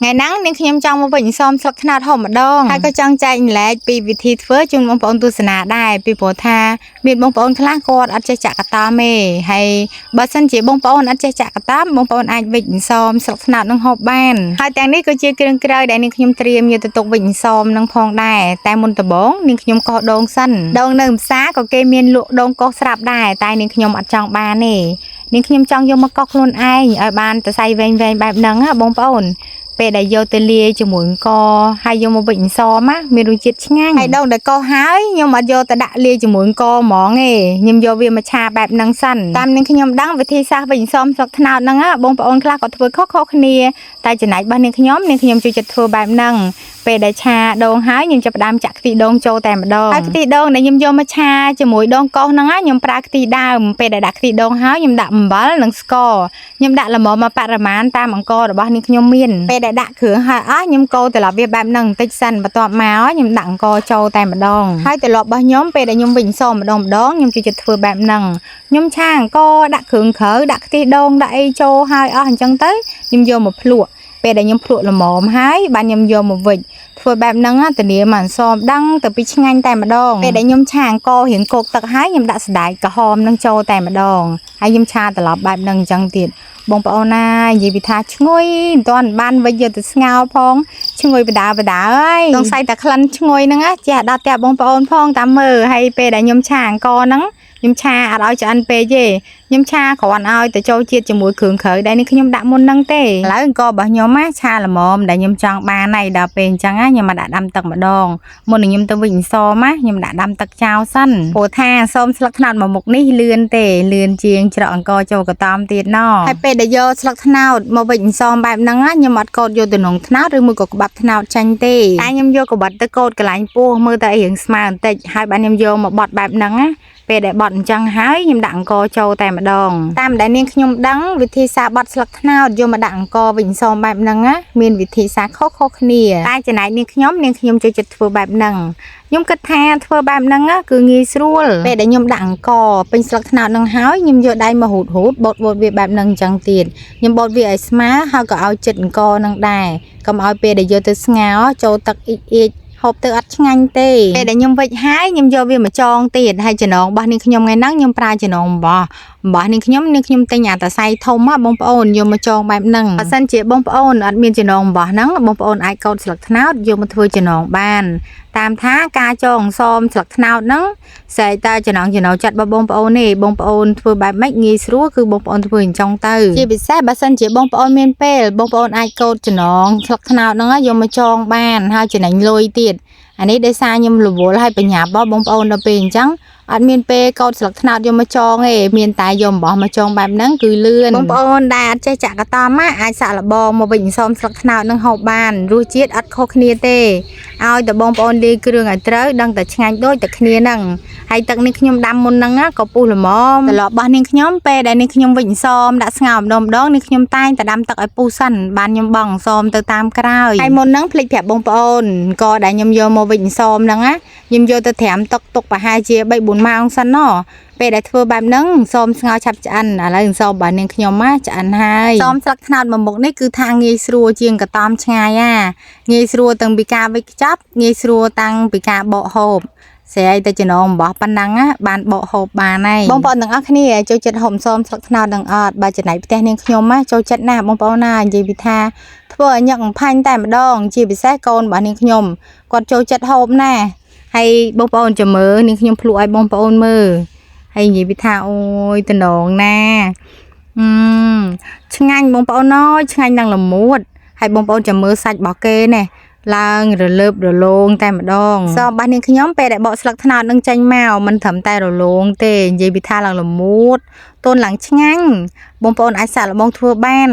ngày nắng nên khi nhom trong một vịnh xóm sọc thna thom mà đong hai có trong chạy lại bị vị thịt phơi chung bông bông tu snaได้bị bổ tha miền bông bông khá cọt ăn chơi chả cả ta mê hay bà sân chỉ bông bông ăn chơi chả cả ta bông bông ai vịnh xóm sọc thna nông hộp ban hai tiếngนี้ก็chia kêu kêuได้nên khi nhomเตรียมอยู่ตกvịnh xóm nông phongได้แต่มุนตะบ้งnên khi nhomก็ดองสั้นดองหนึ่งซ้าก็เกมีนลุดองก็สลับได้แต่nên khi nhomอัดจังบานนี่nên khi nhomจังยมมาก็ខ្លួនឯងឲ្យបានតែใส่វែងៗបែបហ្នឹងបងប្អូនពេលដែលយកទៅលាយជាមួយកហើយយកមកវិញសមមានរសជាតិឆ្ងាញ់ហើយដងដែលកហើយខ្ញុំអត់យកទៅដាក់លាយជាមួយកហ្មងទេខ្ញុំយកវាមកឆាបែបហ្នឹងសិនតាមនឹងខ្ញុំដឹងវិធីសាស្ត្រវិញសមស្លឹកត្នោតហ្នឹងបងប្អូនខ្លះក៏ធ្វើខុសៗគ្នាតែចំណែករបស់នាងខ្ញុំចូលចិត្តធ្វើបែបហ្នឹងពេលដែលឆាដងហើយខ្ញុំចាប់ផ្ដើមចាក់ខ្ទិះដូងចូលតែម្ដងហើយខ្ទិះដូងដែលខ្ញុំយកមកឆាជាមួយដងកោសហ្នឹងខ្ញុំប្រើខ្ទិះដើមពេលដែលដាក់ខ្ទិះដូងហើយខ្ញុំដាក់អំបិលនិងស្ករខ្ញុំដាក់ល្មមមកបរិមាណតាមអង្កររបស់នាងខ្ញុំមានពេលដែលដាក់គ្រឿងហើយខ្ញុំកូរត្រឡប់វាបែបហ្នឹងបន្តិចសិនបន្ទាប់មកខ្ញុំដាក់អង្ករចូលតែម្ដងហើយត្រឡប់របស់ខ្ញុំពេលដែលខ្ញុំវិញសម្ដងខ្ញុំចូលចិត្តធ្វើបែបហ្នឹងខ្ញុំឆាអង្ករដាក់គ្រឿងក្រៅដាក់ខ្ទិះដូងដាក់អីចូលហើយអស់អញ្ចឹងទៅខ្ញុំយកមកភ្លក់ពេលដែលខ្ញុំភ្លក់ល្មមហើយបានខ្ញុំយកមកវិចធ្វើបែបហ្នឹងធានាមិនសមដឹងទៅពីឆ្ងាញ់តែម្ដងពេលដែលខ្ញុំឆាអង្កររៀងកោកទឹកហើយខ្ញុំដាក់សណ្តែកក្រហមនឹងចូលតែម្ដងហើយខ្ញុំឆាត្រឡប់បែបហ្នឹងអញ្ចឹងទៀតបងប្អូនណានិយាយពីថាឈ្ងុយមិនទាន់បានវិចយកទៅស្ងោរផងឈ្ងុយបដាហើយសង្ស័យតែក្លិនឈ្ងុយហ្នឹងចេះដល់តែបងប្អូនផងតាមមើលហើយពេលដែលខ្ញុំឆាអង្ករហ្នឹងខ្ញុំឆាអត់ឲ្យឆ្អិនពេកទេខ្ញុំឆាគ្រាន់ឲ្យទៅចូលជាតិជាមួយគ្រឿងក្រៅដែលនេះខ្ញុំដាក់មុនហ្នឹងទេឥឡូវអង្កររបស់ខ្ញុំឆាល្មមដែលខ្ញុំចង់បានហើយដល់ពេលអញ្ចឹងខ្ញុំមកដាក់ដាំទឹកម្ដងមុននឹងខ្ញុំទៅវិញសមខ្ញុំដាក់ដាំទឹកចោលសិនព្រោះថាសមស្លឹកត្នោតមួយមុខនេះលឿនទេលឿនជាងច្រកអង្ករចូលកតំទៀតណហើយពេលដែលយកស្លឹកត្នោតមកវិញសមបែបហ្នឹងខ្ញុំអត់កូតយកទៅក្នុងត្នោតឬមួយក៏ក្បាប់ត្នោតចាញ់ទេតែខ្ញុំយកក្បាត់ទៅកូតកន្លែងពោះមើលទៅរៀងស្មើបន្តិចហើយបានខ្ញុំយកមកបត់បែបហ្នឹងពេលដែលបត់អញ្ចឹងហើយខ្ញុំដាក់អង្ករចូលតែម្ដងតាមដែលនាងខ្ញុំដឹងវិធីសាស្ត្របត់ស្លឹកត្នោតយកមកដាក់អង្ករវិញសមបែបហ្នឹងមានវិធីសាស្ត្រខុសៗគ្នាតែចំណែកនាងខ្ញុំចូលចិត្តធ្វើបែបហ្នឹងខ្ញុំគិតថាធ្វើបែបហ្នឹងគឺងាយស្រួលពេលដែលខ្ញុំដាក់អង្ករពេញស្លឹកត្នោតហ្នឹងហើយខ្ញុំយកដៃមកហូតបត់វាបែបហ្នឹងអញ្ចឹងទៀតខ្ញុំបត់វាឲ្យស្មើហើយក៏ឲ្យចិត្តអង្ករហ្នឹងដែរកុំឲ្យពេលដែលយកទៅស្ងោរចូលទឹកអ៊ីចហូបទៅអត់ឆ្ងាញ់ទេពេលដែលខ្ញុំវិចហើយខ្ញុំយកវាមកចងទៀតហើយចំណងរបស់នាងខ្ញុំថ្ងៃហ្នឹងខ្ញុំប្រើចំណងរបស់នាងខ្ញុំទិញអាតសៃធំបងប្អូនយកមកចងបែបហ្នឹងបើសិនជាបងប្អូនអត់មានចំណងរបស់ហ្នឹងបងប្អូនអាចកោតស្លឹកត្នោតយកមកធ្វើចំណងបានតាមថាការចងសមស្លឹកត្នោតហ្នឹងស្អែកតើចំណងចិត្តរបស់បងប្អូនទេបងប្អូនធ្វើបែបម៉េចងាយស្រួលគឺបងប្អូនធ្វើអញ្ចឹងទៅជាពិសេសបើសិនជាបងប្អូនមានពេលបងប្អូនអាចកោតចំណងស្លឹកត្នោតហ្នឹងយកមកចងបានហើយចំណេញលុយទៀតអានេះដោយសារខ្ញុំរវល់ឲ្យបញ្ញាប់បងប្អូនដល់ពេលអញ្ចឹងអត់មានពេលកោតស្លឹកត្នោតយកមកចងទេមានតែយកអំបោះមកចងបែបហ្នឹងគឺលឿនបងប្អូនដែលអត់ចេះចាក់កតំអាចសាក់លបងមកវិញសមស្លឹកត្នោតនឹងហូបបានរសជាតិអត់ខុសគ្នាទេឲ្យតែបងប្អូនលាយគ្រឿងឲ្យត្រូវដឹងតែឆ្ងាញ់ដូចតែគ្នាហ្នឹងហើយទឹកនេះខ្ញុំដាំមុនហ្នឹងក៏ពុះល្មមត្រឡប់របស់នាងខ្ញុំពេលដែលនាងខ្ញុំវិញសមដាក់ស្ងោរម្ដងនាងខ្ញុំតែងតែដាំទឹកឲ្យពុះសិនបានខ្ញុំបង់សមទៅតាមក្រោយហើយមុនហ្នឹងភ្លេចប្រាប់បងប្អូនក៏ដែលខ្ញុំយកមកវិញសមហ្នឹងខ្ញុំយកទៅត្រាំទុកប្រហែលជា 3-4 ម៉ោងសិនពេលដែលធ្វើបែបហ្នឹងសមស្ងោរឆាប់ឆ្អិនឥឡូវសមបើនាងខ្ញុំឆ្អិនហើយសមស្លឹកត្នោតមួយមុខនេះគឺថាងាយស្រួលជាងកតំឆ្ងាយងាយស្រួលទាំងពីការវេចខ្ចប់ងាយស្រួលតាំងពីការបកហូបស្អីតែចំណងរបស់ប៉ុណ្ណឹងបានបកហូបបានហើយបងប្អូនទាំងអស់គ្នាចូលចិត្តហូបសមស្លឹកត្នោតនឹងអត់បើចំណែកផ្ទះនាងខ្ញុំចូលចិត្តណាស់បងប្អូនណានិយាយពីថាធ្វើឲ្យញឹកផាញ់តែម្ដងជាពិសេសកូនរបស់នាងខ្ញុំគាត់ចូលចិត្តហូបណាស់ហើយបងប្អូនចាំមើលនាងខ្ញុំភ្លក់ឲ្យបងប្អូនមើលហើយនិយាយពីថាអូយតំណងណាឆ្ងាញ់បងប្អូនអើយឆ្ងាញ់ដល់ល្មួតហើយបងប្អូនចាំមើលសាច់របស់គេនេះឡើងរលើបរលោងតែម្ដងសមរបស់នាងខ្ញុំពេលដែលបកស្លឹកត្នោតនឹងចេញមកមិនត្រឹមតែរលោងទេនិយាយពីថាឡើងល្មួតទន់ឡើងឆ្ងាញ់បងប្អូនអាចសាក់លបងធ្វើបាន